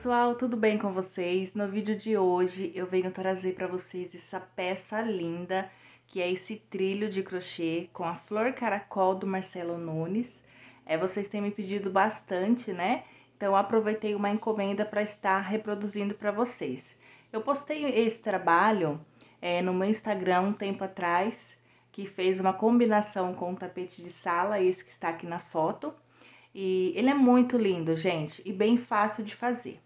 pessoal, tudo bem com vocês? No vídeo de hoje eu venho trazer para vocês essa peça linda, que é esse trilho de crochê com a flor caracol do Marcelo Nunes. Vocês têm me pedido bastante, né? Então eu aproveitei uma encomenda para estar reproduzindo para vocês. Eu postei esse trabalho no meu Instagram um tempo atrás, que fez uma combinação com o tapete de sala, esse que está aqui na foto. E ele é muito lindo, gente, e bem fácil de fazer.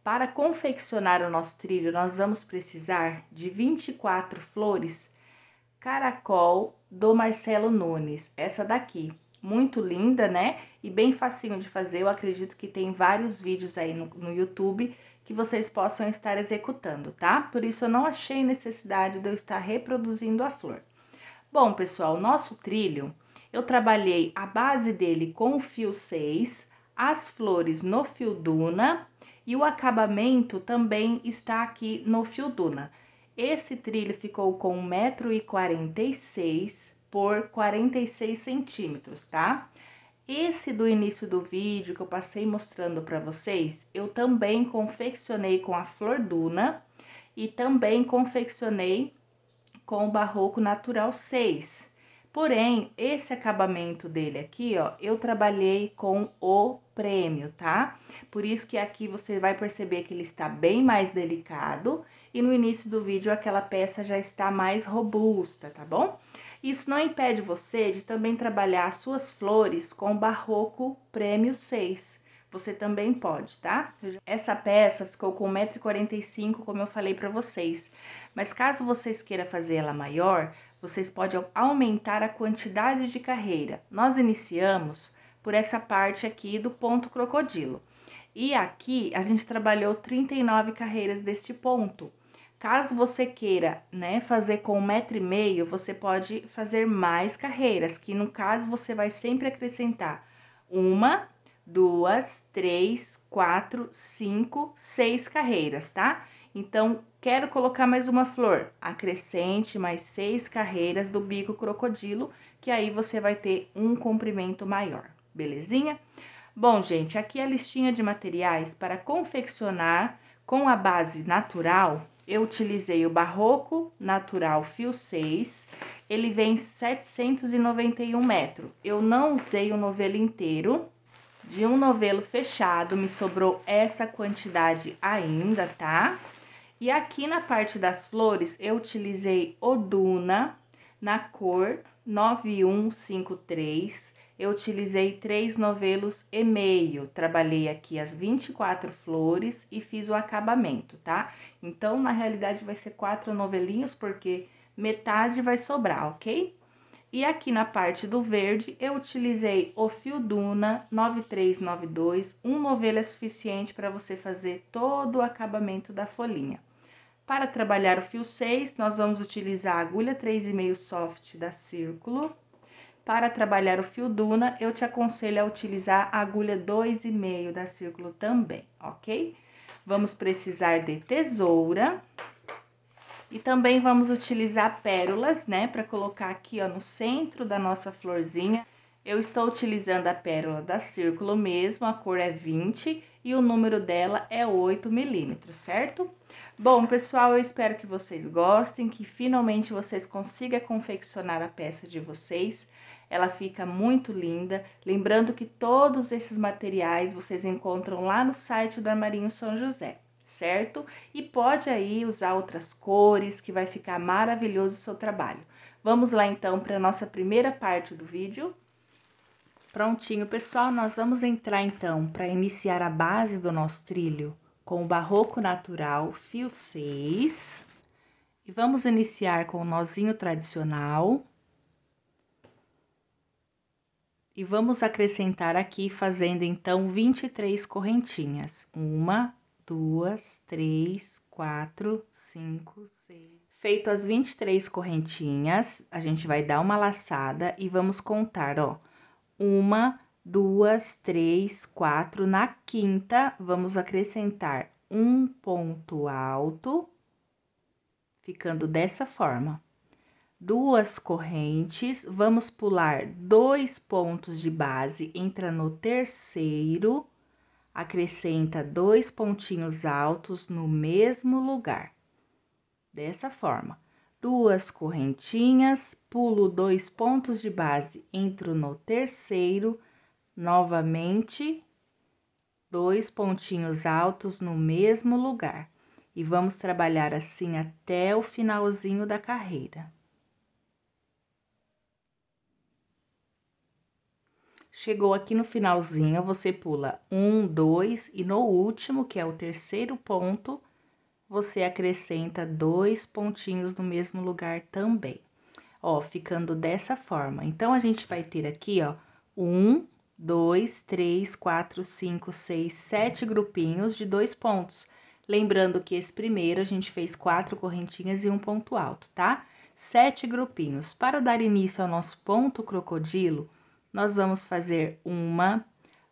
Para confeccionar o nosso trilho, nós vamos precisar de 24 flores caracol do Marcelo Nunes. Essa daqui, muito linda, né? E bem facinho de fazer. Eu acredito que tem vários vídeos aí no YouTube que vocês possam estar executando, tá? Por isso eu não achei necessidade de eu estar reproduzindo a flor. Bom, pessoal, nosso trilho, eu trabalhei a base dele com o fio 6, as flores no fio Duna e o acabamento também está aqui no fio Duna. Esse trilho ficou com 1,46 m por 46 centímetros, tá? Esse do início do vídeo que eu passei mostrando para vocês, eu também confeccionei com a flor Duna e também confeccionei com o Barroco Natural 6. Porém, esse acabamento dele aqui, ó, eu trabalhei com o prêmio, tá? Por isso que aqui você vai perceber que ele está bem mais delicado e no início do vídeo aquela peça já está mais robusta, tá bom? Isso não impede você de também trabalhar as suas flores com o Barroco Prêmio 6. Você também pode, tá? Essa peça ficou com 1,45 m, como eu falei para vocês. Mas caso vocês queiram fazer ela maior, vocês podem aumentar a quantidade de carreira. Nós iniciamos por essa parte aqui do ponto crocodilo. E aqui a gente trabalhou 39 carreiras deste ponto. Caso você queira, né, fazer com 1,5 m, você pode fazer mais carreiras, que no caso você vai sempre acrescentar 1, 2, 3, 4, 5, 6 carreiras, tá? Então, quero colocar mais uma flor, acrescente mais 6 carreiras do bico crocodilo, que aí você vai ter um comprimento maior, belezinha? Bom, gente, aqui a listinha de materiais para confeccionar com a base natural. Eu utilizei o Barroco Natural Fio 6, ele vem 791 metros. Eu não usei o novelo inteiro. De um novelo fechado, me sobrou essa quantidade ainda, tá? E aqui na parte das flores, eu utilizei o Duna na cor 9153. Eu utilizei 3 novelos e meio. Trabalhei aqui as 24 flores e fiz o acabamento, tá? Então, na realidade, vai ser 4 novelinhos, porque metade vai sobrar, ok? E aqui na parte do verde, eu utilizei o fio Duna 9392, um novelo é suficiente para você fazer todo o acabamento da folhinha. Para trabalhar o fio 6, nós vamos utilizar a agulha 3,5 soft da Círculo. Para trabalhar o fio Duna, eu te aconselho a utilizar a agulha 2,5 da Círculo também, ok? Vamos precisar de tesoura. E também vamos utilizar pérolas, né, para colocar aqui, ó, no centro da nossa florzinha. Eu estou utilizando a pérola da Círculo mesmo, a cor é 20 e o número dela é 8 milímetros, certo? Bom, pessoal, eu espero que vocês gostem, que finalmente vocês consigam confeccionar a peça de vocês. Ela fica muito linda. Lembrando que todos esses materiais vocês encontram lá no site do Armarinho São José, certo? E pode aí usar outras cores, que vai ficar maravilhoso o seu trabalho. Vamos lá então para a nossa primeira parte do vídeo. Prontinho, pessoal, nós vamos entrar então para iniciar a base do nosso trilho com o Barroco Natural Fio 6. E vamos iniciar com o nozinho tradicional. E vamos acrescentar aqui fazendo então 23 correntinhas. 1, 2, 3, 4, 5, 6. Feito as 23 correntinhas, a gente vai dar uma laçada e vamos contar, ó. 1, 2, 3, 4. Na quinta, vamos acrescentar um ponto alto, ficando dessa forma. 2 correntes, vamos pular 2 pontos de base, entra no terceiro, acrescenta 2 pontinhos altos no mesmo lugar. Dessa forma, 2 correntinhas, pulo 2 pontos de base, entro no terceiro, novamente, 2 pontinhos altos no mesmo lugar. E vamos trabalhar assim até o finalzinho da carreira. Chegou aqui no finalzinho, você pula 1, 2 e no último, que é o terceiro ponto, você acrescenta 2 pontinhos no mesmo lugar também. Ó, ficando dessa forma. Então, a gente vai ter aqui, ó, 1, 2, 3, 4, 5, 6, 7 grupinhos de 2 pontos. Lembrando que esse primeiro a gente fez 4 correntinhas e um ponto alto, tá? 7 grupinhos. Para dar início ao nosso ponto crocodilo, nós vamos fazer 1,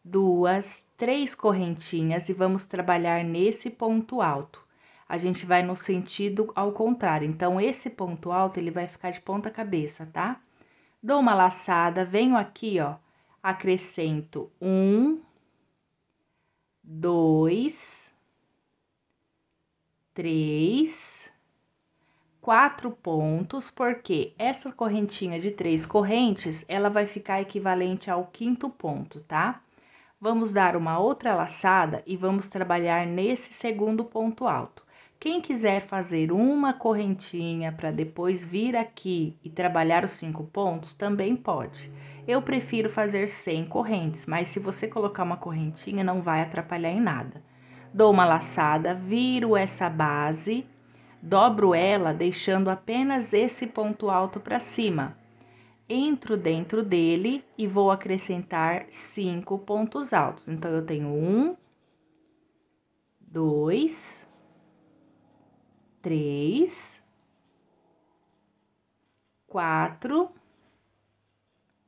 2, 3 correntinhas e vamos trabalhar nesse ponto alto. A gente vai no sentido ao contrário, então, esse ponto alto, ele vai ficar de ponta cabeça, tá? Dou uma laçada, venho aqui, ó, acrescento 1, 2, 3, 4 pontos, porque essa correntinha de 3 correntes, ela vai ficar equivalente ao quinto ponto, tá? Vamos dar uma outra laçada e vamos trabalhar nesse segundo ponto alto. Quem quiser fazer uma correntinha para depois vir aqui e trabalhar os 5 pontos, também pode. Eu prefiro fazer 100 correntes, mas se você colocar uma correntinha, não vai atrapalhar em nada. Dou uma laçada, viro essa base, dobro ela, deixando apenas esse ponto alto para cima. Entro dentro dele e vou acrescentar 5 pontos altos. Então, eu tenho 1, 2, 3, 4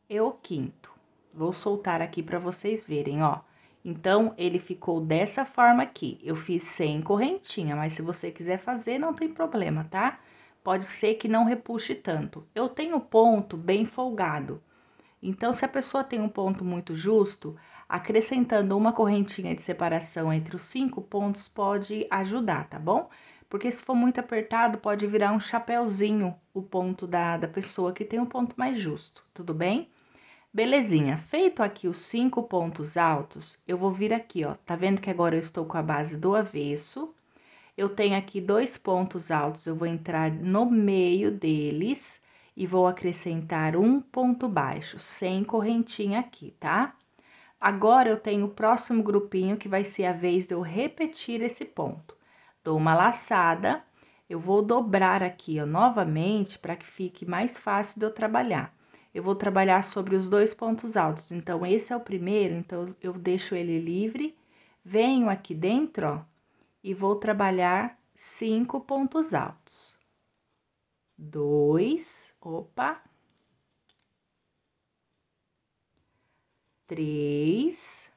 e o quinto. Vou soltar aqui para vocês verem, ó. Então, ele ficou dessa forma aqui. Eu fiz 100 correntinha, mas se você quiser fazer, não tem problema, tá? Pode ser que não repuxe tanto. Eu tenho ponto bem folgado. Então, se a pessoa tem um ponto muito justo, acrescentando uma correntinha de separação entre os 5 pontos pode ajudar, tá bom? Porque se for muito apertado, pode virar um chapéuzinho o ponto da pessoa que tem um ponto mais justo, tudo bem? Belezinha, feito aqui os 5 pontos altos, eu vou vir aqui, ó, tá vendo que agora eu estou com a base do avesso? Eu tenho aqui 2 pontos altos, eu vou entrar no meio deles e vou acrescentar um ponto baixo, sem correntinha aqui, tá? Agora, eu tenho o próximo grupinho que vai ser a vez de eu repetir esse ponto. Dou uma laçada, eu vou dobrar aqui, ó, novamente, para que fique mais fácil de eu trabalhar. Eu vou trabalhar sobre os 2 pontos altos, então, esse é o primeiro, então, eu deixo ele livre, venho aqui dentro, ó, e vou trabalhar 5 pontos altos. 2, opa. 3,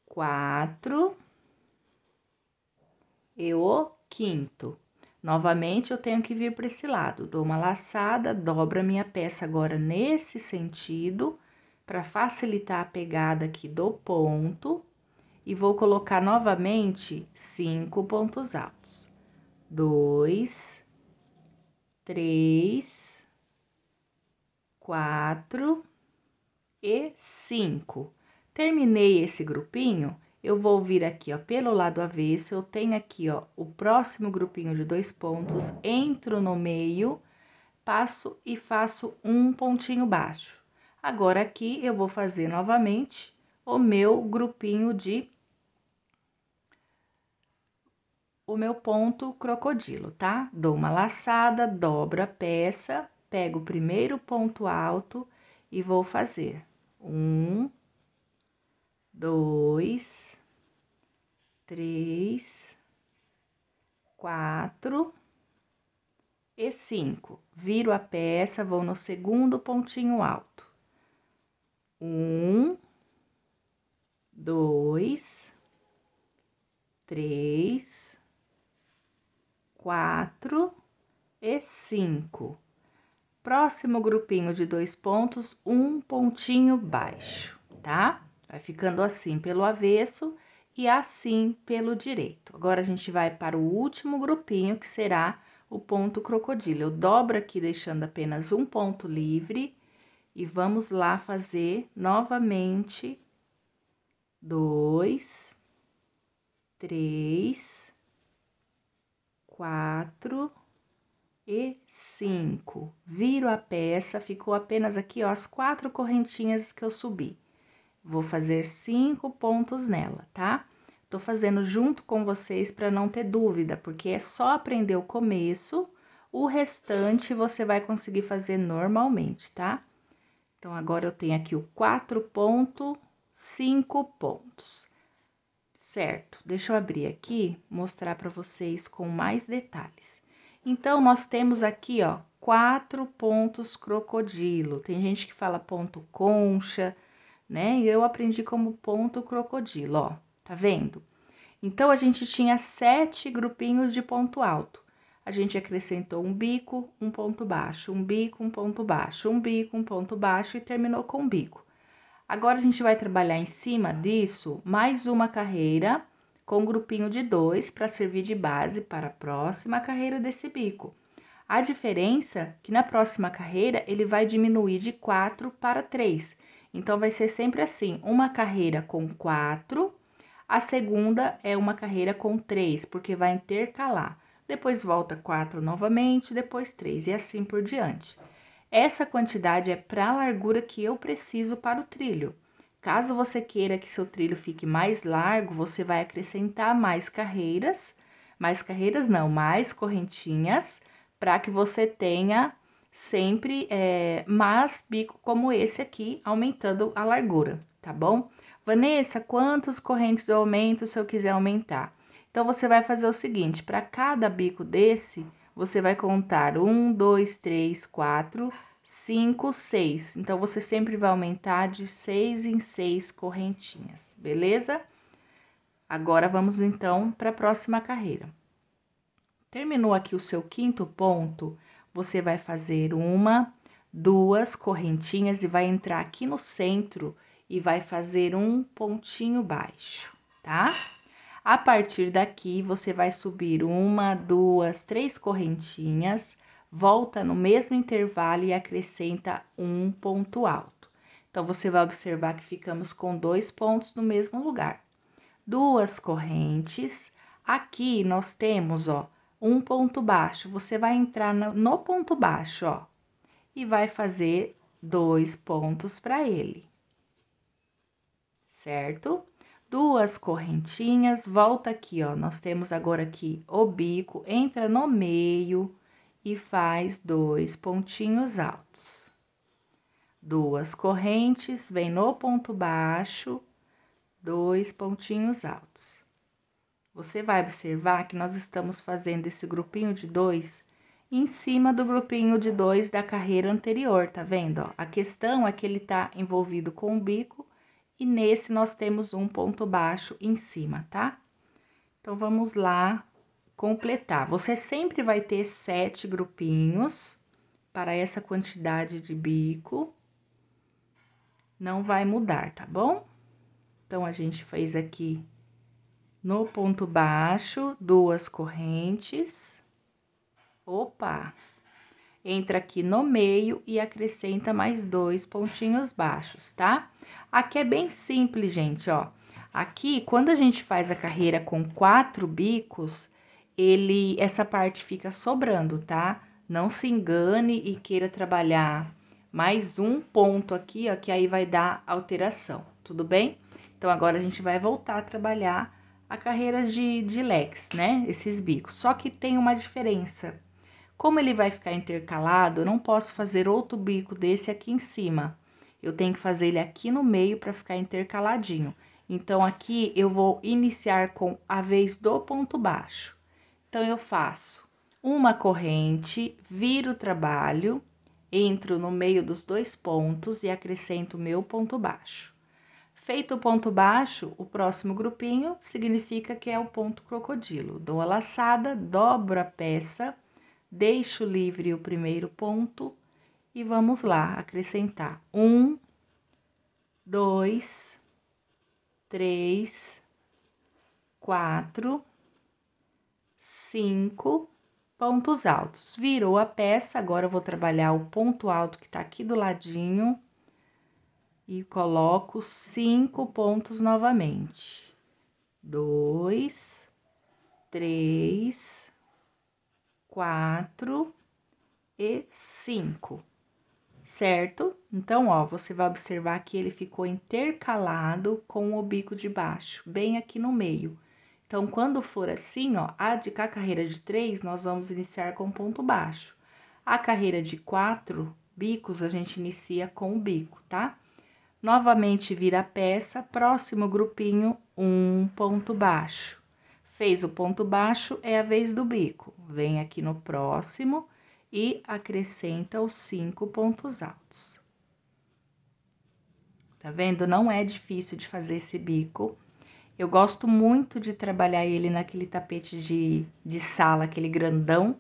4 e o quinto. Novamente, eu tenho que vir para esse lado. Dou uma laçada, dobro a minha peça agora nesse sentido, para facilitar a pegada aqui do ponto. E vou colocar novamente 5 pontos altos. 2, 3, 4 e 5. Terminei esse grupinho, eu vou vir aqui, ó, pelo lado avesso, eu tenho aqui, ó, o próximo grupinho de 2 pontos, entro no meio, passo e faço um pontinho baixo. Agora, aqui, eu vou fazer novamente o meu grupinho o meu ponto crocodilo, tá? Dou uma laçada, dobro a peça, pego o primeiro ponto alto e vou fazer 1, 2, 3, 4 e 5. Viro a peça, vou no segundo pontinho alto. 1, 2, 3, 4 e 5. Próximo grupinho de 2 pontos, um pontinho baixo, tá? Vai ficando assim pelo avesso e assim pelo direito. Agora, a gente vai para o último grupinho, que será o ponto crocodilo. Eu dobro aqui, deixando apenas um ponto livre, e vamos lá fazer novamente 2, 3, 4 e 5. Viro a peça, ficou apenas aqui, ó, as 4 correntinhas que eu subi. Vou fazer 5 pontos nela, tá? Tô fazendo junto com vocês para não ter dúvida, porque é só aprender o começo, o restante você vai conseguir fazer normalmente, tá? Então, agora eu tenho aqui o 4 pontos, 5 pontos. Certo, deixa eu abrir aqui, mostrar para vocês com mais detalhes. Então, nós temos aqui, ó, 4 pontos crocodilo. Tem gente que fala ponto concha, né? E eu aprendi como ponto crocodilo, ó, tá vendo? Então, a gente tinha 7 grupinhos de ponto alto. A gente acrescentou um bico, um ponto baixo, um bico, um ponto baixo, um bico, um ponto baixo e terminou com um bico. Agora, a gente vai trabalhar em cima disso mais uma carreira com um grupinho de 2 para servir de base para a próxima carreira desse bico. A diferença é que na próxima carreira ele vai diminuir de 4 para 3. Então, vai ser sempre assim, uma carreira com 4, a segunda é uma carreira com 3, porque vai intercalar. Depois volta 4 novamente, depois 3 e assim por diante. Essa quantidade é para a largura que eu preciso para o trilho. Caso você queira que seu trilho fique mais largo, você vai acrescentar mais correntinhas, para que você tenha sempre mais bico como esse aqui, aumentando a largura, tá bom? Vanessa, quantos correntes eu aumento se eu quiser aumentar? Então, você vai fazer o seguinte, para cada bico desse, você vai contar 1, 2, 3, 4, 5, 6. Então, você sempre vai aumentar de 6 em 6 correntinhas, beleza? Agora, vamos então para a próxima carreira. Terminou aqui o seu quinto ponto, você vai fazer 1, 2 correntinhas e vai entrar aqui no centro e vai fazer um pontinho baixo, tá? A partir daqui, você vai subir 1, 2, 3 correntinhas, volta no mesmo intervalo e acrescenta um ponto alto. Então, você vai observar que ficamos com 2 pontos no mesmo lugar. 2 correntes, aqui nós temos, ó, um ponto baixo. Você vai entrar no ponto baixo, ó, e vai fazer 2 pontos para ele, certo? 2 correntinhas, volta aqui, ó, nós temos agora aqui o bico, entra no meio e faz 2 pontinhos altos. 2 correntes, vem no ponto baixo, 2 pontinhos altos. Você vai observar que nós estamos fazendo esse grupinho de 2 em cima do grupinho de 2 da carreira anterior, tá vendo, ó? A questão é que ele tá envolvido com o bico, e nesse nós temos um ponto baixo em cima, tá? Então, vamos lá completar. Você sempre vai ter 7 grupinhos para essa quantidade de bico. Não vai mudar, tá bom? Então, a gente fez aqui no ponto baixo, 2 correntes. Opa! Entra aqui no meio e acrescenta mais 2 pontinhos baixos, tá? Aqui é bem simples, gente, ó. Aqui, quando a gente faz a carreira com 4 bicos, essa parte fica sobrando, tá? Não se engane e queira trabalhar mais um ponto aqui, ó, que aí vai dar alteração, tudo bem? Então, agora a gente vai voltar a trabalhar a carreira de leques, né? Esses bicos. Só que tem uma diferença. Como ele vai ficar intercalado, eu não posso fazer outro bico desse aqui em cima. Eu tenho que fazer ele aqui no meio para ficar intercaladinho. Então, aqui eu vou iniciar com a vez do ponto baixo. Então, eu faço uma corrente, viro o trabalho, entro no meio dos 2 pontos e acrescento o meu ponto baixo. Feito o ponto baixo, o próximo grupinho significa que é o ponto crocodilo. Dou a laçada, dobro a peça, deixo livre o primeiro ponto e vamos lá acrescentar 1, 2, 3, 4, 5 pontos altos. Virou a peça, agora eu vou trabalhar o ponto alto que tá aqui do ladinho e coloco 5 pontos novamente. 2, 3, 4 e 5. Certo? Então, ó, você vai observar que ele ficou intercalado com o bico de baixo, bem aqui no meio. Então, quando for assim, ó, a carreira de 3, nós vamos iniciar com ponto baixo. A carreira de 4 bicos, a gente inicia com o bico, tá? Novamente, vira a peça, próximo grupinho, um ponto baixo. Fez o ponto baixo, é a vez do bico. Vem aqui no próximo e acrescenta os 5 pontos altos. Tá vendo? Não é difícil de fazer esse bico. Eu gosto muito de trabalhar ele naquele tapete de sala, aquele grandão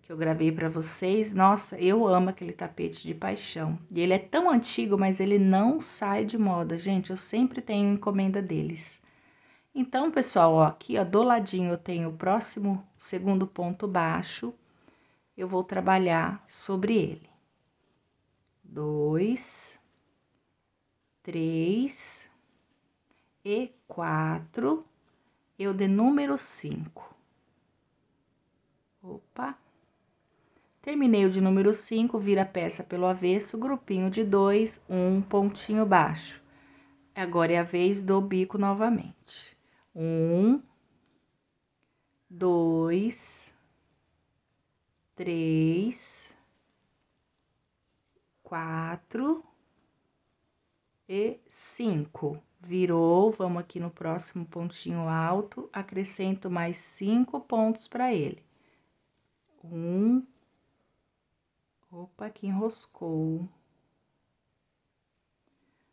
que eu gravei pra vocês. Nossa, eu amo aquele tapete de paixão. E ele é tão antigo, mas ele não sai de moda, gente. Eu sempre tenho encomenda deles. Então, pessoal, ó, aqui, ó, do ladinho eu tenho o próximo segundo ponto baixo. Eu vou trabalhar sobre ele. 2, 3 e 4, eu de número 5. Opa! Terminei o de número 5, vira a peça pelo avesso, grupinho de 2, um pontinho baixo. Agora é a vez do bico novamente. 1, 2, 3, 4 e 5. Virou, vamos aqui no próximo pontinho alto, acrescento mais 5 pontos para ele. 1, opa, aqui enroscou.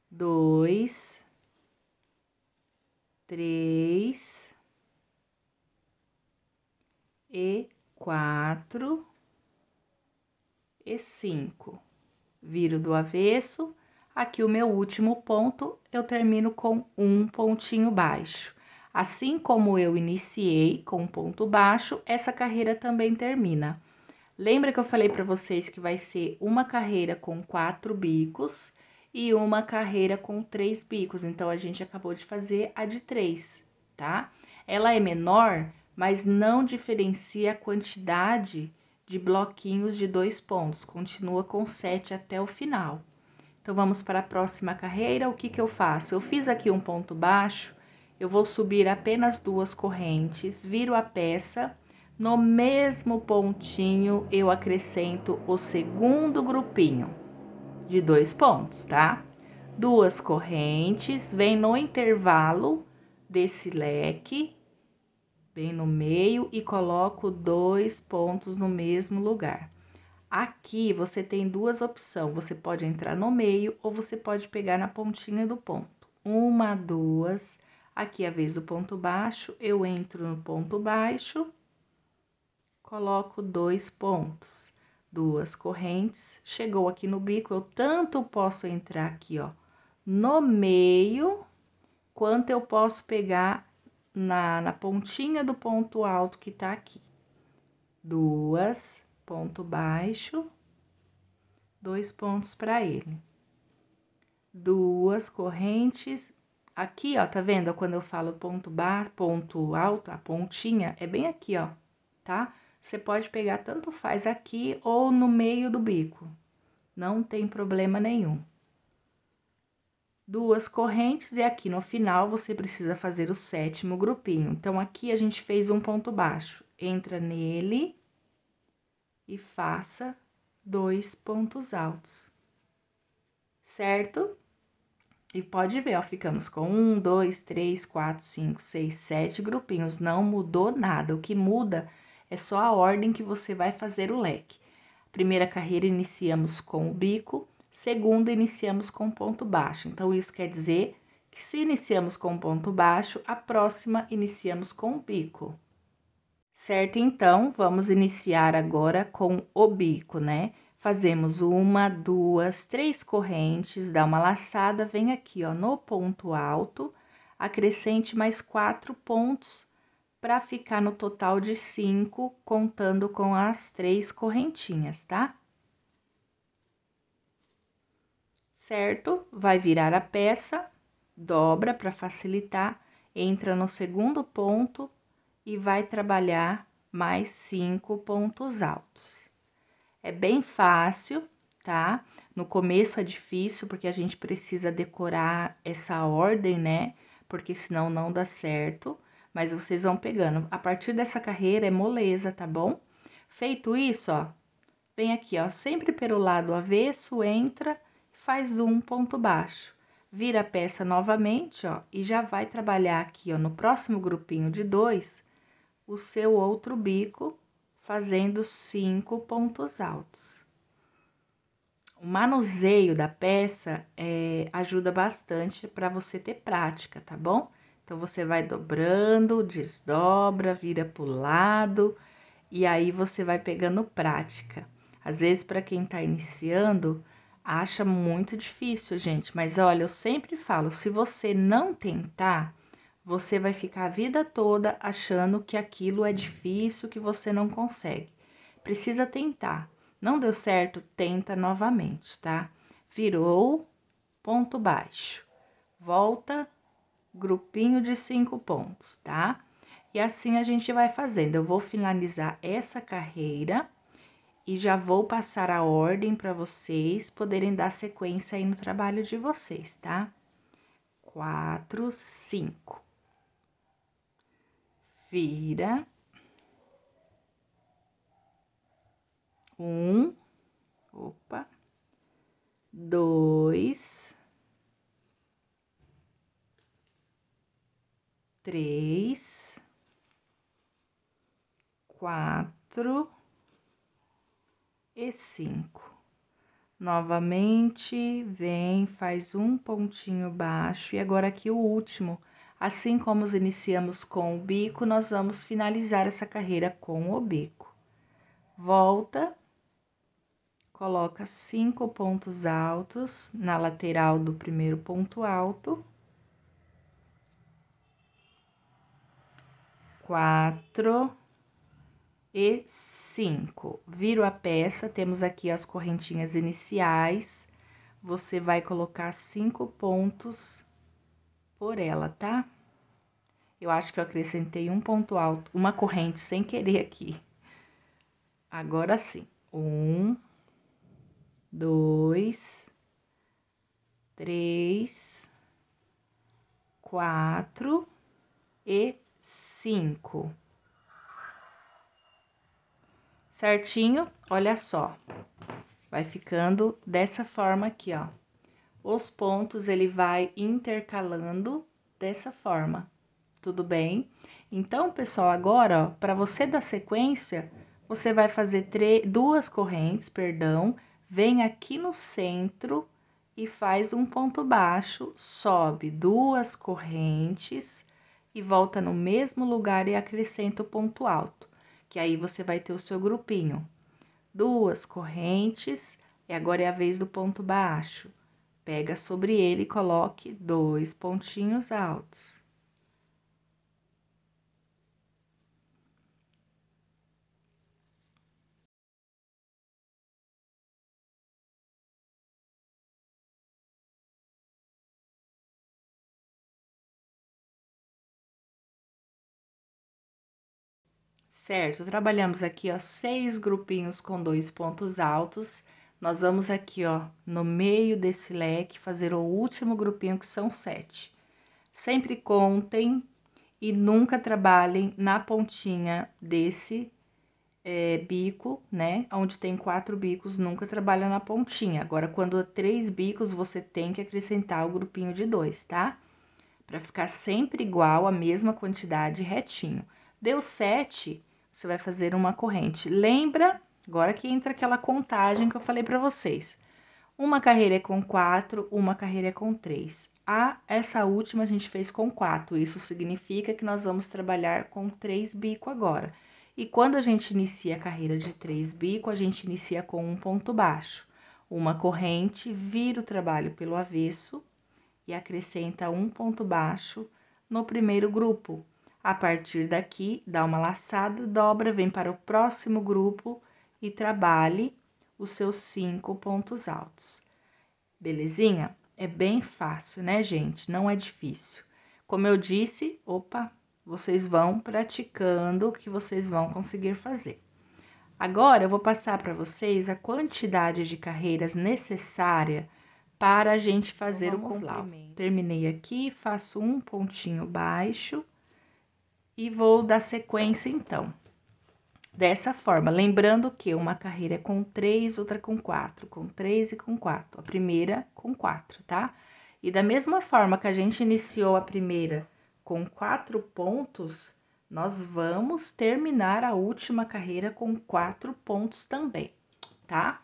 2, 3 e 4 e 5. Viro do avesso. Aqui o meu último ponto, eu termino com um pontinho baixo. Assim como eu iniciei com um ponto baixo, essa carreira também termina. Lembra que eu falei para vocês que vai ser uma carreira com 4 bicos e uma carreira com 3 bicos. Então, a gente acabou de fazer a de 3, tá? Ela é menor, mas não diferencia a quantidade de bloquinhos de 2 pontos. Continua com 7 até o final. Então, vamos para a próxima carreira. O que que eu faço? Eu fiz aqui um ponto baixo, eu vou subir apenas 2 correntes, viro a peça, no mesmo pontinho eu acrescento o segundo grupinho de 2 pontos, tá? 2 correntes, vem no intervalo desse leque, bem no meio, e coloco 2 pontos no mesmo lugar. Aqui, você tem duas opções, você pode entrar no meio ou você pode pegar na pontinha do ponto. 1, 2, aqui é a vez do ponto baixo, eu entro no ponto baixo, coloco 2 pontos, 2 correntes, chegou aqui no bico, eu tanto posso entrar aqui, ó, no meio, quanto eu posso pegar na pontinha do ponto alto que tá aqui. 2, ponto baixo, 2 pontos para ele. 2 correntes, aqui, ó, tá vendo? Quando eu falo ponto alto, a pontinha é bem aqui, ó, tá? Você pode pegar tanto faz aqui ou no meio do bico, não tem problema nenhum. 2 correntes e aqui no final você precisa fazer o 7º grupinho. Então, aqui a gente fez um ponto baixo, entra nele e faça 2 pontos altos, certo? E pode ver, ó, ficamos com 1, 2, 3, 4, 5, 6, 7 grupinhos, não mudou nada. O que muda é só a ordem que você vai fazer o leque. Primeira carreira iniciamos com o bico, segunda iniciamos com ponto baixo. Então, isso quer dizer que se iniciamos com ponto baixo, a próxima iniciamos com o bico. Certo? Então, vamos iniciar agora com o bico, né? Fazemos 1, 2, 3 correntes, dá uma laçada, vem aqui, ó, no ponto alto, acrescente mais 4 pontos para ficar no total de 5, contando com as 3 correntinhas, tá? Certo? Vai virar a peça, dobra para facilitar, entra no segundo ponto e vai trabalhar mais 5 pontos altos. É bem fácil, tá? No começo é difícil, porque a gente precisa decorar essa ordem, né? Porque senão não dá certo, mas vocês vão pegando. A partir dessa carreira é moleza, tá bom? Feito isso, ó, vem aqui, ó, sempre pelo lado avesso, entra, faz um ponto baixo. Vira a peça novamente, ó, e já vai trabalhar aqui, ó, no próximo grupinho de 2, o seu outro bico, fazendo 5 pontos altos. O manuseio da peça ajuda bastante para você ter prática, tá bom? Então, você vai dobrando, desdobra, vira pro lado, e aí você vai pegando prática. Às vezes, para quem tá iniciando, acha muito difícil, gente, mas olha, eu sempre falo, se você não tentar, você vai ficar a vida toda achando que aquilo é difícil, que você não consegue. Precisa tentar. Não deu certo, tenta novamente, tá? Virou, ponto baixo. Volta, grupinho de 5 pontos, tá? E assim a gente vai fazendo. Eu vou finalizar essa carreira e já vou passar a ordem para vocês poderem dar sequência aí no trabalho de vocês, tá? 4, 5. Vira. 1, opa, 2, 3, 4 e 5. Novamente, vem, faz um pontinho baixo, e agora aqui o último. Assim como iniciamos com o bico, nós vamos finalizar essa carreira com o bico. Volta, coloca 5 pontos altos na lateral do primeiro ponto alto. 4 e 5. Viro a peça, temos aqui as correntinhas iniciais. Você vai colocar 5 pontos por ela, tá? Eu acho que eu acrescentei um ponto alto, uma corrente sem querer aqui. Agora sim. 1, 2, 3, 4 e 5. Certinho? Olha só. Vai ficando dessa forma aqui, ó. Os pontos ele vai intercalando dessa forma. Tudo bem? Então, pessoal, agora, ó, para você dar sequência, você vai fazer 2 correntes, perdão, vem aqui no centro e faz um ponto baixo, sobe 2 correntes e volta no mesmo lugar e acrescenta o ponto alto, que aí você vai ter o seu grupinho. 2 correntes, e agora é a vez do ponto baixo. Pega sobre ele e coloque 2 pontinhos altos. Certo, trabalhamos aqui, ó, 6 grupinhos com 2 pontos altos. Nós vamos aqui, ó, no meio desse leque, fazer o último grupinho, que são 7. Sempre contem e nunca trabalhem na pontinha desse bico, né? Onde tem 4 bicos, nunca trabalha na pontinha. Agora, quando é 3 bicos, você tem que acrescentar o grupinho de 2, tá? Pra ficar sempre igual, a mesma quantidade, retinho. Deu 7, você vai fazer uma corrente. Lembra, agora que entra aquela contagem que eu falei pra vocês. Uma carreira é com 4, uma carreira é com 3. Essa última a gente fez com 4, isso significa que nós vamos trabalhar com 3 bico agora. E quando a gente inicia a carreira de 3 bico, a gente inicia com um ponto baixo. Uma corrente, vira o trabalho pelo avesso e acrescenta um ponto baixo no primeiro grupo. A partir daqui, dá uma laçada, dobra, vem para o próximo grupo e trabalhe os seus 5 pontos altos. Belezinha? É bem fácil, né, gente? Não é difícil. Como eu disse, vocês vão praticando que vocês vão conseguir fazer. Agora, eu vou passar para vocês a quantidade de carreiras necessária para a gente fazer o complemento. Terminei aqui, faço um pontinho baixo e vou dar sequência, então. Dessa forma, lembrando que uma carreira é com 3, outra com 4, com 3 e com 4. A primeira com 4, tá? E da mesma forma que a gente iniciou a primeira com 4 pontos, nós vamos terminar a última carreira com 4 pontos também, tá?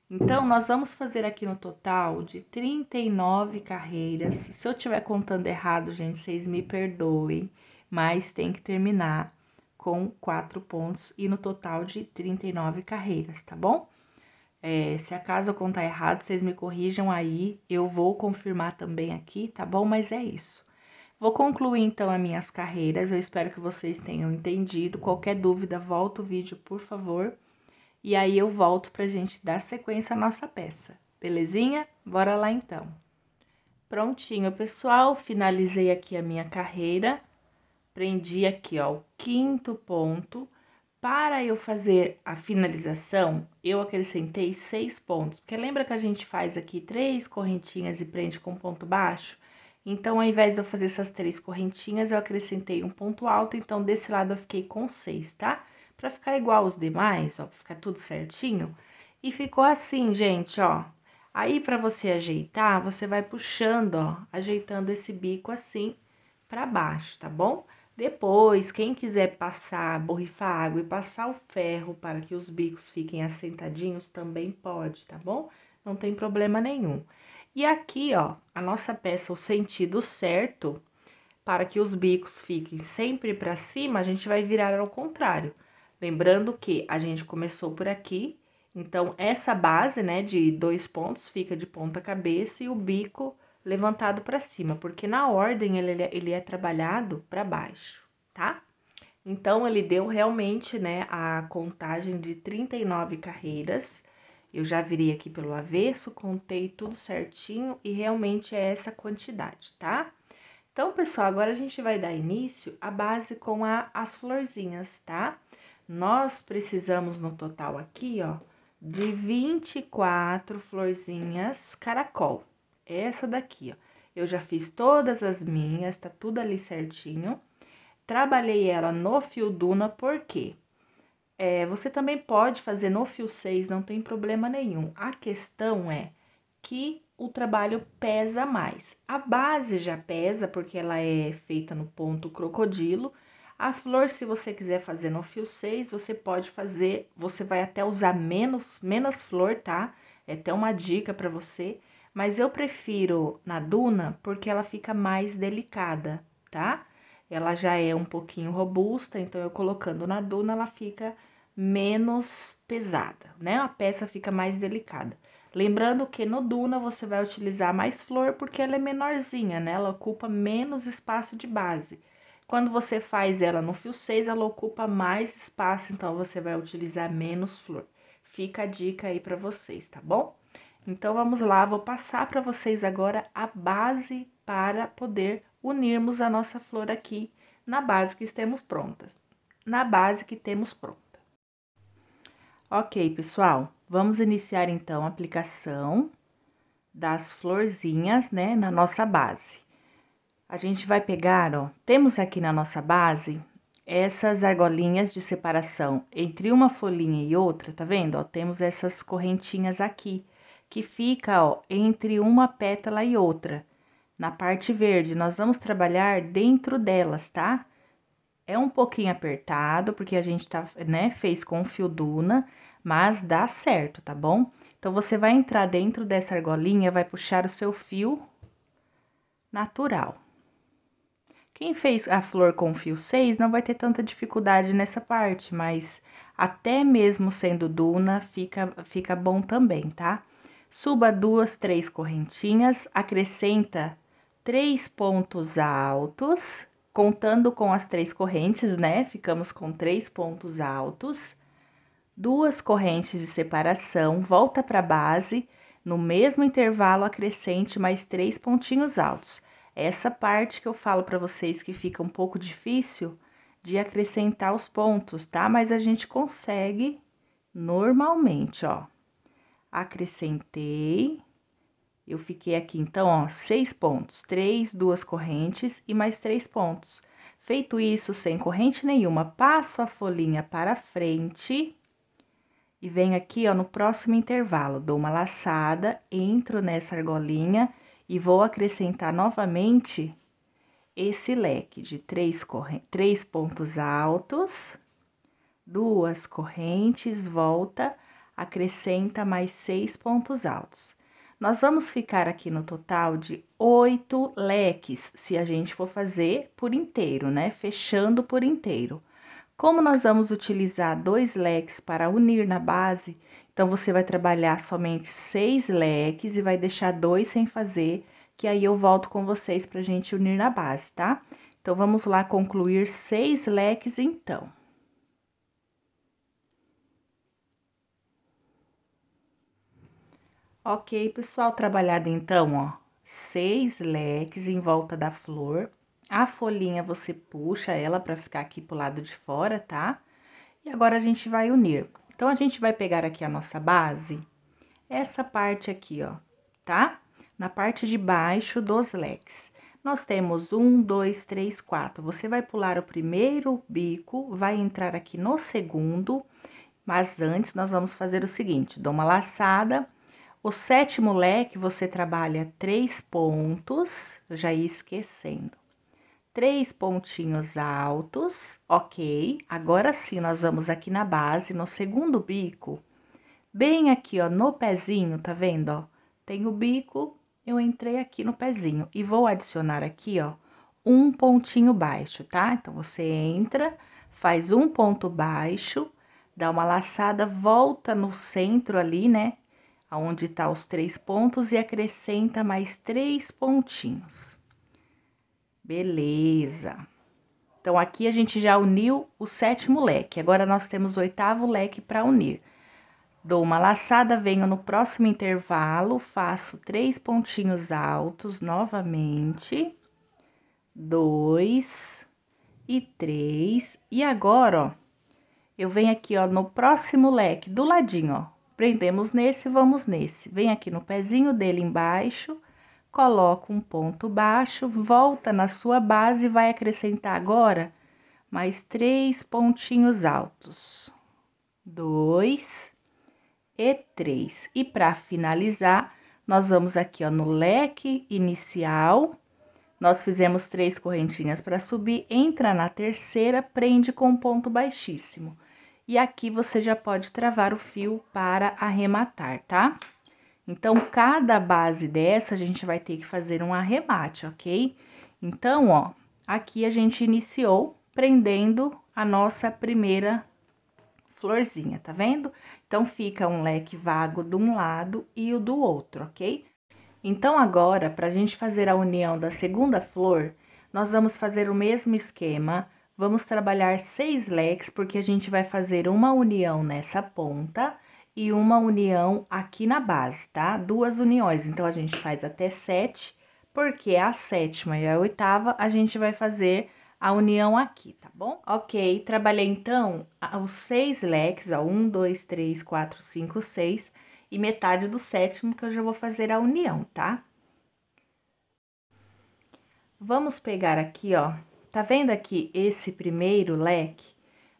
Então, nós vamos fazer aqui no total de 39 carreiras. Se eu estiver contando errado, gente, vocês me perdoem, mas tem que terminar com 4 pontos e no total de 39 carreiras, tá bom? Se acaso eu contar errado, vocês me corrijam aí, eu vou confirmar também aqui, tá bom? Mas é isso. Vou concluir então as minhas carreiras, eu espero que vocês tenham entendido. Qualquer dúvida, volta o vídeo, por favor. E aí eu volto pra gente dar sequência à nossa peça, belezinha? Bora lá então. Prontinho, pessoal, finalizei aqui a minha carreira. Prendi aqui, ó, o 5º ponto. Para eu fazer a finalização, eu acrescentei 6 pontos. Porque lembra que a gente faz aqui 3 correntinhas e prende com ponto baixo? Então, ao invés de eu fazer essas 3 correntinhas, eu acrescentei um ponto alto. Então, desse lado eu fiquei com 6, tá? Pra ficar igual os demais, ó, pra ficar tudo certinho. E ficou assim, gente, ó. Aí, pra você ajeitar, você vai puxando, ó, ajeitando esse bico assim pra baixo, tá bom? Depois, quem quiser passar, borrifar água e passar o ferro para que os bicos fiquem assentadinhos, também pode, tá bom? Não tem problema nenhum. E aqui, ó, a nossa peça, o sentido certo, para que os bicos fiquem sempre para cima, a gente vai virar ao contrário. Lembrando que a gente começou por aqui, então essa base, né, de 2 pontos fica de ponta cabeça e o bico levantado para cima, porque na ordem ele é trabalhado para baixo, tá? Então, ele deu realmente, né, a contagem de 39 carreiras. Eu já virei aqui pelo avesso, contei tudo certinho e realmente é essa quantidade, tá? Então, pessoal, agora a gente vai dar início à base com as florzinhas, tá? Nós precisamos no total aqui, ó, de 24 florzinhas caracol. Essa daqui, ó. Eu já fiz todas as minhas, tá tudo ali certinho. Trabalhei ela no fio Duna, por quê? Você também pode fazer no fio 6, não tem problema nenhum. A questão é que o trabalho pesa mais. A base já pesa, porque ela é feita no ponto crocodilo. A flor, se você quiser fazer no fio 6, você pode fazer, você vai até usar menos flor, tá? É até uma dica para você. Mas eu prefiro na Duna porque ela fica mais delicada, tá? Ela já é um pouquinho robusta, então eu colocando na Duna ela fica menos pesada, né? A peça fica mais delicada. Lembrando que no Duna você vai utilizar mais flor porque ela é menorzinha, né? Ela ocupa menos espaço de base. Quando você faz ela no fio 6, ela ocupa mais espaço, então você vai utilizar menos flor. Fica a dica aí para vocês, tá bom? Então, vamos lá, vou passar para vocês agora a base para poder unirmos a nossa flor aqui na base que temos pronta. Ok, pessoal, vamos iniciar então a aplicação das florzinhas, né, na nossa base. A gente vai pegar, ó, temos aqui na nossa base essas argolinhas de separação entre uma folhinha e outra, tá vendo? Ó, temos essas correntinhas aqui, que fica, ó, entre uma pétala e outra. Na parte verde, nós vamos trabalhar dentro delas, tá? É um pouquinho apertado, porque a gente tá, né, fez com fio Duna, mas dá certo, tá bom? Então, você vai entrar dentro dessa argolinha, vai puxar o seu fio natural. Quem fez a flor com fio 6 não vai ter tanta dificuldade nessa parte, mas até mesmo sendo Duna, fica bom também, tá? Suba 2, 3 correntinhas, acrescenta 3 pontos altos, contando com as 3 correntes, né? Ficamos com 3 pontos altos, 2 correntes de separação, volta para a base, no mesmo intervalo acrescente mais 3 pontinhos altos. Essa parte que eu falo para vocês que fica um pouco difícil de acrescentar os pontos, tá? Mas a gente consegue normalmente, ó. Acrescentei, eu fiquei aqui, então, ó, 6 pontos, 3, 2 correntes e mais 3 pontos. Feito isso, sem corrente nenhuma, passo a folhinha para frente e venho aqui, ó, no próximo intervalo, dou uma laçada, entro nessa argolinha e vou acrescentar novamente esse leque de 3 pontos altos, 2 correntes, volta, acrescenta mais 6 pontos altos. Nós vamos ficar aqui no total de 8 leques, se a gente for fazer por inteiro, né? Fechando por inteiro. Como nós vamos utilizar 2 leques para unir na base, então você vai trabalhar somente 6 leques e vai deixar 2 sem fazer, que aí eu volto com vocês pra gente unir na base, tá? Então, vamos lá concluir 6 leques, então. Ok, pessoal, trabalhado então, ó, 6 leques em volta da flor. A folhinha você puxa ela para ficar aqui pro lado de fora, tá? E agora a gente vai unir. Então, a gente vai pegar aqui a nossa base, essa parte aqui, ó, tá? Na parte de baixo dos leques. Nós temos 1, 2, 3, 4. Você vai pular o primeiro bico, vai entrar aqui no segundo, mas antes nós vamos fazer o seguinte: dou uma laçada. O 7º leque, você trabalha 3 pontos, eu já ia esquecendo. 3 pontinhos altos, ok. Agora sim, nós vamos aqui na base, no segundo bico, bem aqui, ó, no pezinho, tá vendo, ó? Tem o bico, eu entrei aqui no pezinho e vou adicionar aqui, ó, um pontinho baixo, tá? Então, você entra, faz um ponto baixo, dá uma laçada, volta no centro ali, né? Aonde tá os 3 pontos e acrescenta mais 3 pontinhos. Beleza. Então, aqui a gente já uniu o 7º leque, agora nós temos o 8º leque para unir. Dou uma laçada, venho no próximo intervalo, faço 3 pontinhos altos novamente, 2 e 3. E agora, ó, eu venho aqui, ó, no próximo leque, do ladinho, ó. Prendemos nesse, vamos nesse. Vem aqui no pezinho dele embaixo, coloca um ponto baixo, volta na sua base e vai acrescentar agora mais 3 pontinhos altos. 2 e 3. E para finalizar, nós vamos aqui, ó, no leque inicial, nós fizemos 3 correntinhas para subir, entra na terceira, prende com um ponto baixíssimo. E aqui você já pode travar o fio para arrematar, tá? Então, cada base dessa, a gente vai ter que fazer um arremate, ok? Então, ó, aqui a gente iniciou prendendo a nossa primeira florzinha, tá vendo? Então, fica um leque vago de um lado e o do outro, ok? Então, agora, pra gente fazer a união da segunda flor, nós vamos fazer o mesmo esquema. Vamos trabalhar 6 leques, porque a gente vai fazer uma união nessa ponta e uma união aqui na base, tá? 2 uniões, então a gente faz até 7, porque a 7ª e a 8ª a gente vai fazer a união aqui, tá bom? Ok, trabalhei então os 6 leques, ó, 1, 2, 3, 4, 5, 6 e metade do 7º que eu já vou fazer a união, tá? Vamos pegar aqui, ó. Tá vendo aqui esse primeiro leque?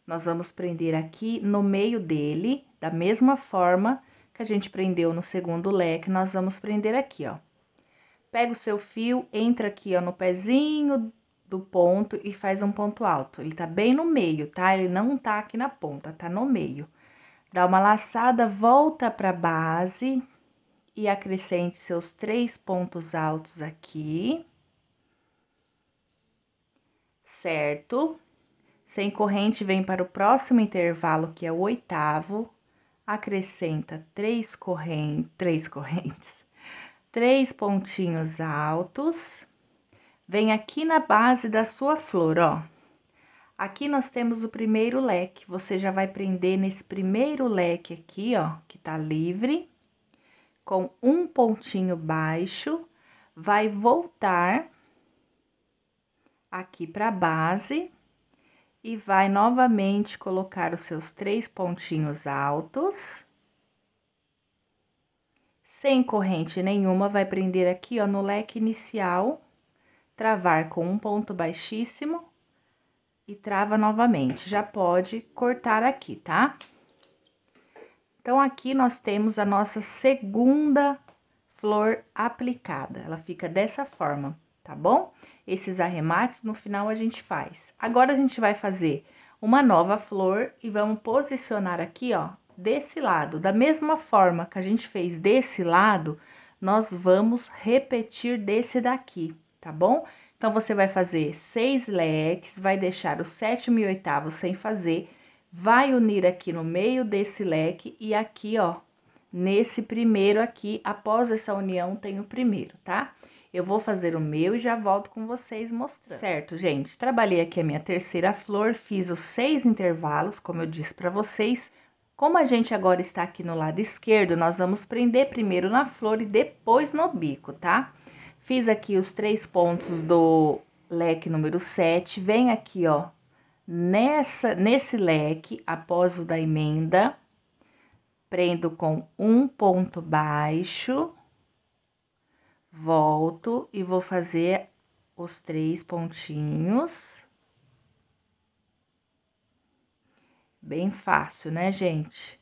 Nós vamos prender aqui no meio dele, da mesma forma que a gente prendeu no segundo leque, nós vamos prender aqui, ó. Pega o seu fio, entra aqui, ó, no pezinho do ponto e faz um ponto alto. Ele tá bem no meio, tá? Ele não tá aqui na ponta, tá no meio. Dá uma laçada, volta pra base e acrescente seus 3 pontos altos aqui. Certo? Sem corrente, vem para o próximo intervalo, que é o 8º, acrescenta 3 correntes, 3 pontinhos altos, vem aqui na base da sua flor, ó. Aqui nós temos o primeiro leque, você já vai prender nesse primeiro leque aqui, ó, que tá livre, com um pontinho baixo, vai voltar aqui pra base e vai novamente colocar os seus 3 pontinhos altos. Sem corrente nenhuma, vai prender aqui, ó, no leque inicial, travar com um ponto baixíssimo e trava novamente. Já pode cortar aqui, tá? Então, aqui nós temos a nossa segunda flor aplicada. Ela fica dessa forma, tá bom? Esses arremates, no final, a gente faz. Agora, a gente vai fazer uma nova flor e vamos posicionar aqui, ó, desse lado. Da mesma forma que a gente fez desse lado, nós vamos repetir desse daqui, tá bom? Então, você vai fazer 6 leques, vai deixar o 7º e 8º sem fazer, vai unir aqui no meio desse leque e aqui, ó, nesse primeiro aqui, após essa união, tem o primeiro, tá? Eu vou fazer o meu e já volto com vocês mostrando. Certo, gente? Trabalhei aqui a minha terceira flor, fiz os 6 intervalos, como eu disse pra vocês. Como a gente agora está aqui no lado esquerdo, nós vamos prender primeiro na flor e depois no bico, tá? Fiz aqui os 3 pontos do leque número 7, vem aqui, ó, nesse leque, após o da emenda, prendo com um ponto baixo, volto e vou fazer os 3 pontinhos. Bem fácil, né, gente?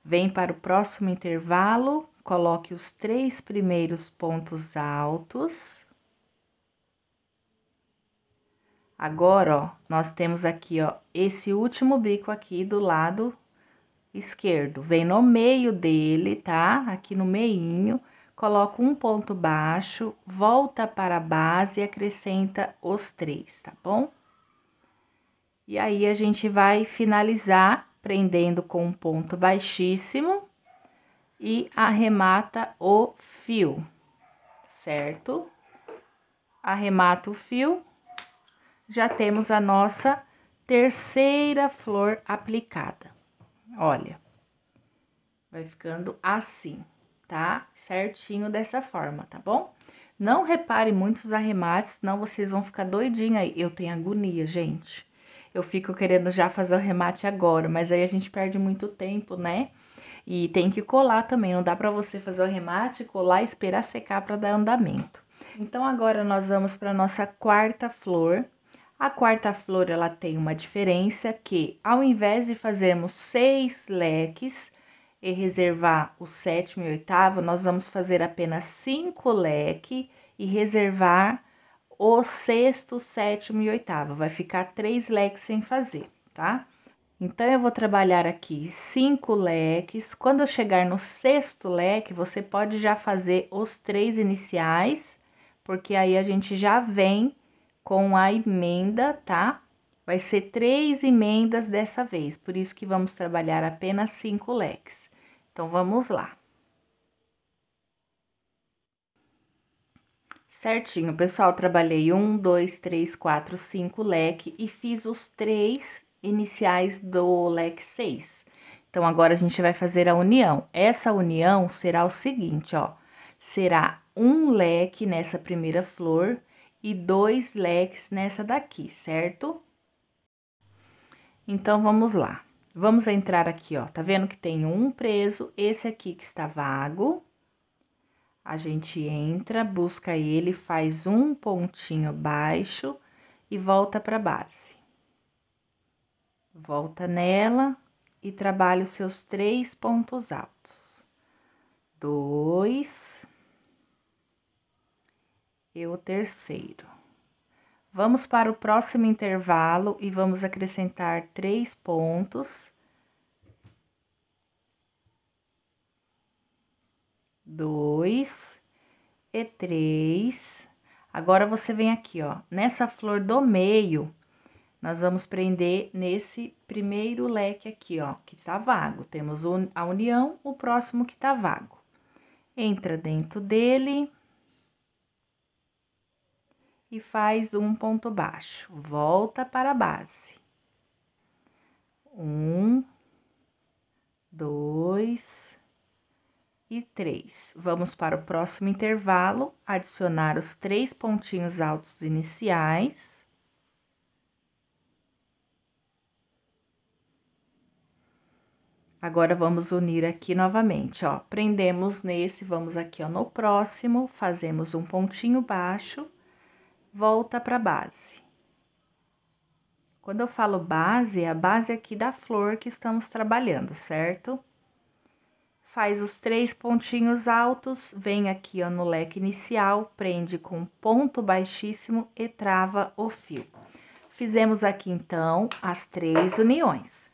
Vem para o próximo intervalo, coloque os 3 primeiros pontos altos. Agora, ó, nós temos aqui, ó, esse último bico aqui do lado esquerdo. Vem no meio dele, tá? Aqui no meinho, coloca um ponto baixo, volta para a base e acrescenta os 3, tá bom? E aí, a gente vai finalizar prendendo com um ponto baixíssimo e arremata o fio, certo? Arremata o fio, já temos a nossa terceira flor aplicada. Olha, vai ficando assim, tá? Certinho dessa forma, tá bom? Não repare muitos arremates, senão vocês vão ficar doidinho aí. Eu tenho agonia, gente. Eu fico querendo já fazer o remate agora, mas aí a gente perde muito tempo, né? E tem que colar também, não dá pra você fazer o remate, colar e esperar secar pra dar andamento. Então, agora nós vamos pra nossa quarta flor. A quarta flor, ela tem uma diferença que, ao invés de fazermos 6 leques e reservar o 7º e 8º, nós vamos fazer apenas 5 leques e reservar o 6º, 7º e 8º. Vai ficar 3 leques sem fazer, tá? Então, eu vou trabalhar aqui 5 leques. Quando eu chegar no 6º leque, você pode já fazer os 3 iniciais, porque aí a gente já vem com a emenda, tá? Vai ser 3 emendas dessa vez, por isso que vamos trabalhar apenas 5 leques. Então, vamos lá. Certinho, pessoal, trabalhei 1, 2, 3, 4, 5 leque e fiz os 3 iniciais do leque 6. Então, agora a gente vai fazer a união. Essa união será o seguinte, ó, será um leque nessa primeira flor e 2 leques nessa daqui, certo? Então, vamos lá. Vamos entrar aqui, ó, tá vendo que tem um preso, esse aqui que está vago. A gente entra, busca ele, faz um pontinho baixo e volta pra base. Volta nela e trabalha os seus 3 pontos altos. 2 e o terceiro. Vamos para o próximo intervalo e vamos acrescentar 3 pontos. 2 e 3. Agora, você vem aqui, ó, nessa flor do meio, nós vamos prender nesse primeiro leque aqui, ó, que tá vago. Temos a união, o próximo que tá vago. Entra dentro dele e faz um ponto baixo. Volta para a base. 1, 2 e 3. Vamos para o próximo intervalo, adicionar os 3 pontinhos altos iniciais. Agora, vamos unir aqui novamente, ó. Prendemos nesse, vamos aqui, ó, no próximo, fazemos um pontinho baixo, volta para base. Quando eu falo base, é a base aqui da flor que estamos trabalhando, certo? Faz os 3 pontinhos altos, vem aqui, ó, no leque inicial, prende com ponto baixíssimo e trava o fio. Fizemos aqui, então, as 3 uniões.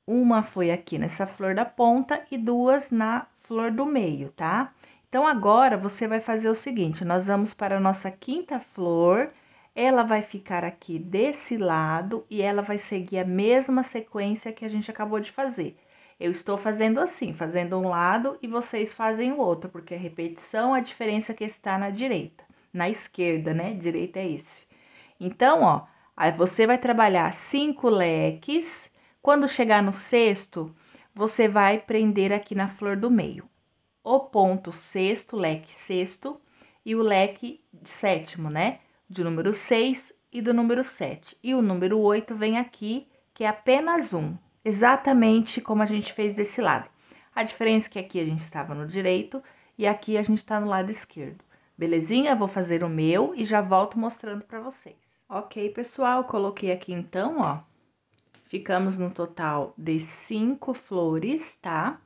Uma foi aqui nessa flor da ponta e 2 na flor do meio, tá? Então, agora, você vai fazer o seguinte, nós vamos para a nossa quinta flor, ela vai ficar aqui desse lado e ela vai seguir a mesma sequência que a gente acabou de fazer. Eu estou fazendo assim, fazendo um lado e vocês fazem o outro, porque a repetição, a diferença que está na direita, na esquerda, né? Direita é esse. Então, ó, aí você vai trabalhar 5 leques. Quando chegar no sexto, você vai prender aqui na flor do meio. O ponto sexto, leque sexto, e o leque sétimo, né? De número 6 e do número 7. E o número 8 vem aqui, que é apenas um, exatamente como a gente fez desse lado. A diferença é que aqui a gente estava no direito e aqui a gente está no lado esquerdo. Belezinha? Vou fazer o meu e já volto mostrando para vocês. Ok, pessoal, coloquei aqui então, ó. Ficamos no total de 5 flores, tá?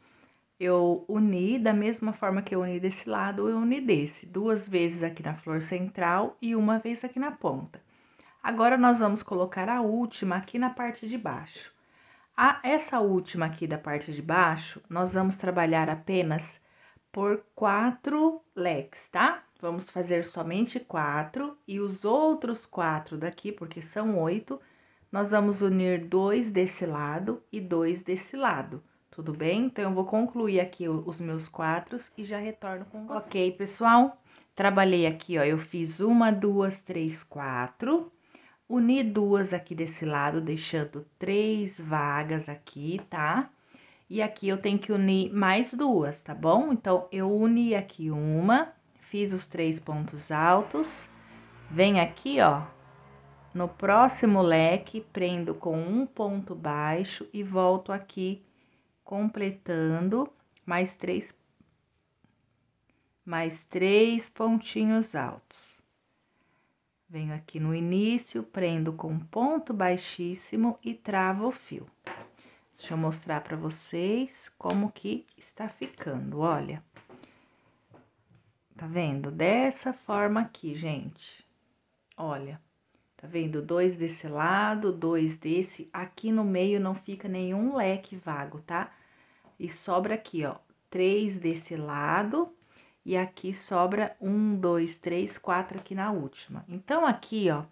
Eu uni da mesma forma que eu uni desse lado, eu uni desse. 2 vezes aqui na flor central e 1 vez aqui na ponta. Agora, nós vamos colocar a última aqui na parte de baixo. Essa última aqui da parte de baixo, nós vamos trabalhar apenas por 4 leques, tá? Vamos fazer somente 4 e os outros 4 daqui, porque são 8, nós vamos unir 2 desse lado e 2 desse lado, tudo bem? Então, eu vou concluir aqui os meus 4 e já retorno com vocês. Ok, pessoal? Trabalhei aqui, ó, eu fiz 1, 2, 3, 4, uni 2 aqui desse lado, deixando 3 vagas aqui, tá? E aqui eu tenho que unir mais 2, tá bom? Então, eu uni aqui uma, fiz os 3 pontos altos, vem aqui, ó. No próximo leque, prendo com um ponto baixo e volto aqui, completando mais 3 pontinhos altos. Venho aqui no início, prendo com ponto baixíssimo e travo o fio. Deixa eu mostrar para vocês como que está ficando, olha. Tá vendo? Dessa forma aqui, gente. Olha. Tá vendo? 2 desse lado, 2 desse. Aqui no meio não fica nenhum leque vago, tá? E sobra aqui, ó, 3 desse lado. E aqui sobra 1, 2, 3, 4 aqui na última. Então, aqui, ó,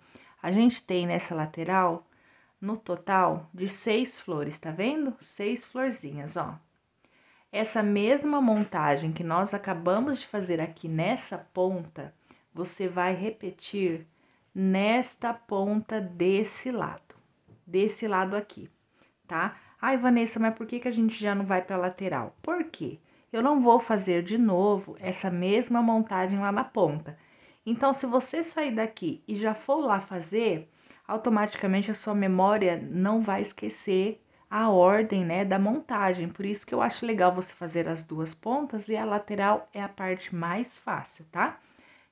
a gente tem nessa lateral, no total, de 6 flores, tá vendo? 6 florzinhas, ó. Essa mesma montagem que nós acabamos de fazer aqui nessa ponta, você vai repetir nesta ponta desse lado aqui, tá? Ai, Vanessa, mas por que que a gente já não vai pra lateral? Por quê? Eu não vou fazer de novo essa mesma montagem lá na ponta. Então, se você sair daqui e já for lá fazer, automaticamente a sua memória não vai esquecer a ordem, né, da montagem. Por isso que eu acho legal você fazer as 2 pontas e a lateral é a parte mais fácil, tá?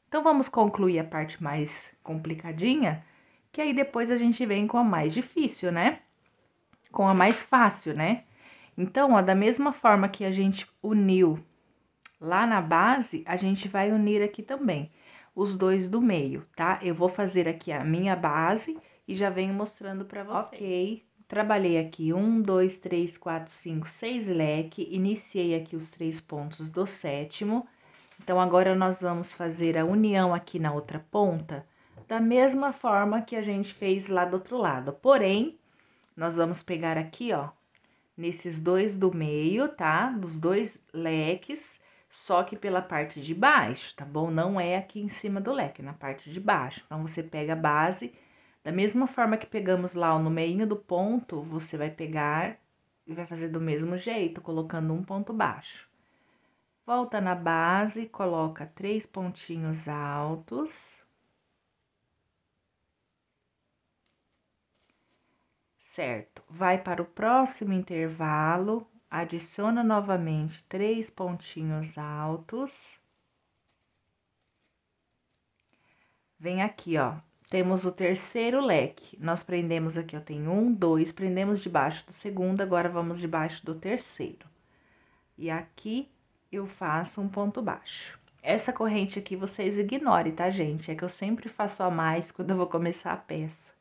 Então, vamos concluir a parte mais complicadinha, que aí depois a gente vem com a mais difícil, né? Com a mais fácil, né? Então, ó, da mesma forma que a gente uniu lá na base, a gente vai unir aqui também os 2 do meio, tá? Eu vou fazer aqui a minha base e já venho mostrando pra vocês. Ok, trabalhei aqui 1, 2, 3, 4, 5, 6 leque, iniciei aqui os 3 pontos do sétimo. Então, agora nós vamos fazer a união aqui na outra ponta, da mesma forma que a gente fez lá do outro lado. Porém, nós vamos pegar aqui, ó, nesses 2 do meio, tá? Dos 2 leques, só que pela parte de baixo, tá bom? Não é aqui em cima do leque, é na parte de baixo. Então, você pega a base, da mesma forma que pegamos lá no meinho do ponto, você vai pegar e vai fazer do mesmo jeito, colocando um ponto baixo. Volta na base, coloca 3 pontinhos altos. Certo, vai para o próximo intervalo, adiciona novamente 3 pontinhos altos. Vem aqui, ó, temos o terceiro leque. Nós prendemos aqui, ó, tem 1, 2, prendemos debaixo do segundo, agora vamos debaixo do terceiro. E aqui eu faço um ponto baixo. Essa corrente aqui vocês ignorem, tá, gente? É que eu sempre faço a mais quando eu vou começar a peça.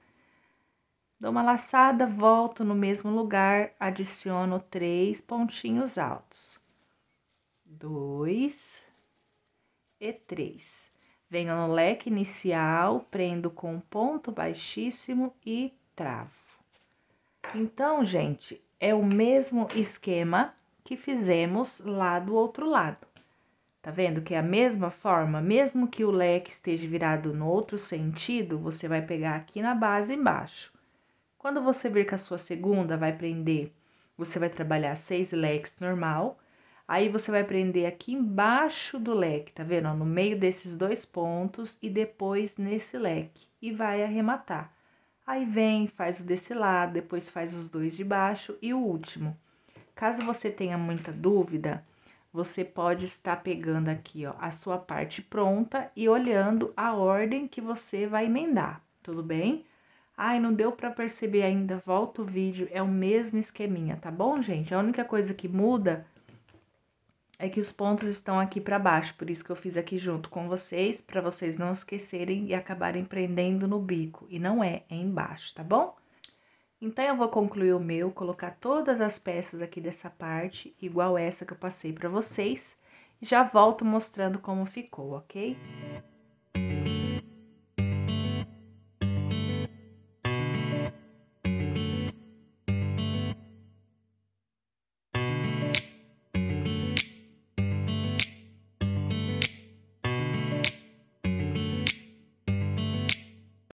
Dou uma laçada, volto no mesmo lugar, adiciono 3 pontinhos altos. 2 e 3. Venho no leque inicial, prendo com um ponto baixíssimo e travo. Então, gente, é o mesmo esquema que fizemos lá do outro lado. Tá vendo que é a mesma forma? Mesmo que o leque esteja virado no outro sentido, você vai pegar aqui na base embaixo. Quando você vir com a sua segunda, vai prender, você vai trabalhar 6 leques normal, aí você vai prender aqui embaixo do leque, tá vendo? Ó, no meio desses 2 pontos e depois nesse leque, e vai arrematar. Aí vem, faz o desse lado, depois faz os 2 de baixo e o último. Caso você tenha muita dúvida, você pode estar pegando aqui, ó, a sua parte pronta e olhando a ordem que você vai emendar, tudo bem? Ai, não deu pra perceber ainda, volta o vídeo, é o mesmo esqueminha, tá bom, gente? A única coisa que muda é que os pontos estão aqui pra baixo, por isso que eu fiz aqui junto com vocês, pra vocês não esquecerem e acabarem prendendo no bico. E não é, é embaixo, tá bom? Então, eu vou concluir o meu, colocar todas as peças aqui dessa parte, igual essa que eu passei pra vocês, e já volto mostrando como ficou, ok?